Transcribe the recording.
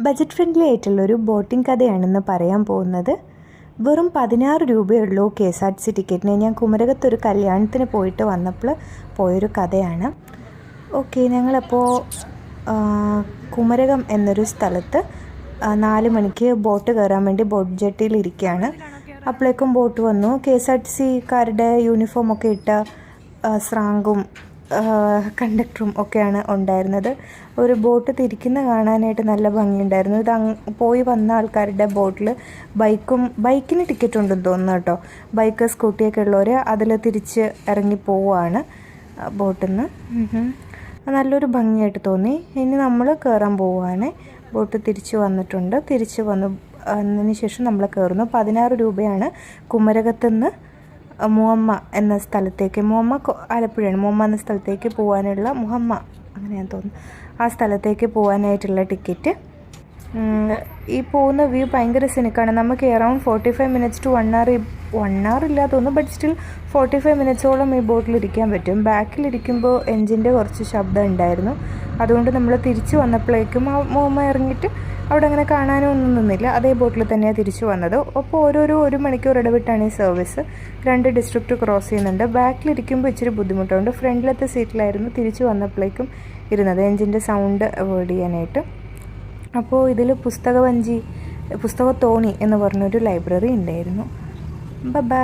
Budget friendly ആയിട്ടുള്ളൊരു boating കഥയാണെന്ന് പറയാൻ പോകുന്നത്. വെറും 16 രൂപയുള്ളൂ KSRTC ടിക്കറ്റിന്. ഞാൻ കുമരകത്തൊരു കല്യാണത്തിന് പോയിട്ട് വന്നപ്പോൾ പോയൊരു കഥയാണ്. ഓക്കെ, ഞങ്ങളപ്പോൾ കുമരകം എന്നൊരു സ്ഥലത്ത് 4 മണിക്ക് ബോട്ട് കയറാൻ വേണ്ടി ബോട്ട് ജെട്ടിയിലിരിക്കുകയാണ്. അപ്പോഴേക്കും ബോട്ട് വന്നു. KSRTCക്കാരുടെ യൂണിഫോമൊക്കെ ഇട്ട സ്രാങ്കും കണ്ടക്ടറും ഒക്കെയാണ് ഉണ്ടായിരുന്നത്. ഒരു ബോട്ട് തിരിക്കുന്ന കാണാനായിട്ട് നല്ല ഭംഗിയുണ്ടായിരുന്നു. ഇത് പോയി വന്ന ആൾക്കാരുടെ ബോട്ടിൽ ബൈക്കിന് ടിക്കറ്റ് ഉണ്ടെന്ന് തോന്നുന്നു കേട്ടോ. ബൈക്ക് സ്കൂട്ടിയൊക്കെ ഉള്ളവർ അതിൽ തിരിച്ച് ഇറങ്ങി പോവുകയാണ് ബോട്ടിൽ നിന്ന്. നല്ലൊരു ഭംഗിയായിട്ട് തോന്നി. ഇനി നമ്മൾ കയറാൻ പോവുകയാണ്. ബോട്ട് തിരിച്ച് വന്നിട്ടുണ്ട്. തിരിച്ച് വന്നതിന് ശേഷം നമ്മൾ കയറുന്നു. 16 രൂപയാണ് കുമരകത്തുനിന്ന് മുഹമ്മ എന്ന സ്ഥലത്തേക്ക്, മുഹമ്മ ആലപ്പുഴയാണ്, മുഹമ്മ എന്ന സ്ഥലത്തേക്ക് പോകാനുള്ള, മുഹമ്മ അങ്ങനെയാണെന്ന് തോന്നുന്നു, ആ സ്ഥലത്തേക്ക് പോകാനായിട്ടുള്ള ടിക്കറ്റ്. ഈ പോകുന്ന വ്യൂ ഭയങ്കര സിനിക്കാണ്. നമുക്ക് അറൗണ്ട് 45 മിനിറ്റ്സ് ടു 1 hour ഇല്ല തോന്നുന്നു, ബട്ട് സ്റ്റിൽ 45 മിനിറ്റ്സോളം ഈ ബോട്ടിലിരിക്കാൻ പറ്റും. ബാക്കിലിരിക്കുമ്പോൾ എൻജിൻ്റെ കുറച്ച് ശബ്ദം ഉണ്ടായിരുന്നു. അതുകൊണ്ട് നമ്മൾ തിരിച്ച് വന്നപ്പോഴേക്കും മുഹമ്മ ഇറങ്ങിയിട്ട് അവിടെ അങ്ങനെ കാണാനും ഒന്നും നിന്നില്ല. അതേ ബോട്ടിൽ തന്നെയാണ് തിരിച്ചു വന്നത്. അപ്പോൾ 1 മണിക്കൂർ ഇടവിട്ടാണ് ഈ സർവീസ്. 2 ഡിസ്ട്രിക്റ്റ് ക്രോസ് ചെയ്യുന്നുണ്ട്. ബാക്കിലിരിക്കുമ്പോൾ ഇച്ചിരി ബുദ്ധിമുട്ടുണ്ട്. ഫ്രണ്ടിലത്തെ സീറ്റിലായിരുന്നു തിരിച്ചു വന്നപ്പോഴേക്കും ഇരുന്നത്, എൻജിൻ്റെ സൗണ്ട് അവോയ്ഡ് ചെയ്യാനായിട്ട്. അപ്പോൾ ഇതിൽ പുസ്തകത്തോണി എന്ന് പറഞ്ഞൊരു ലൈബ്രറി ഉണ്ടായിരുന്നു. ബൈ.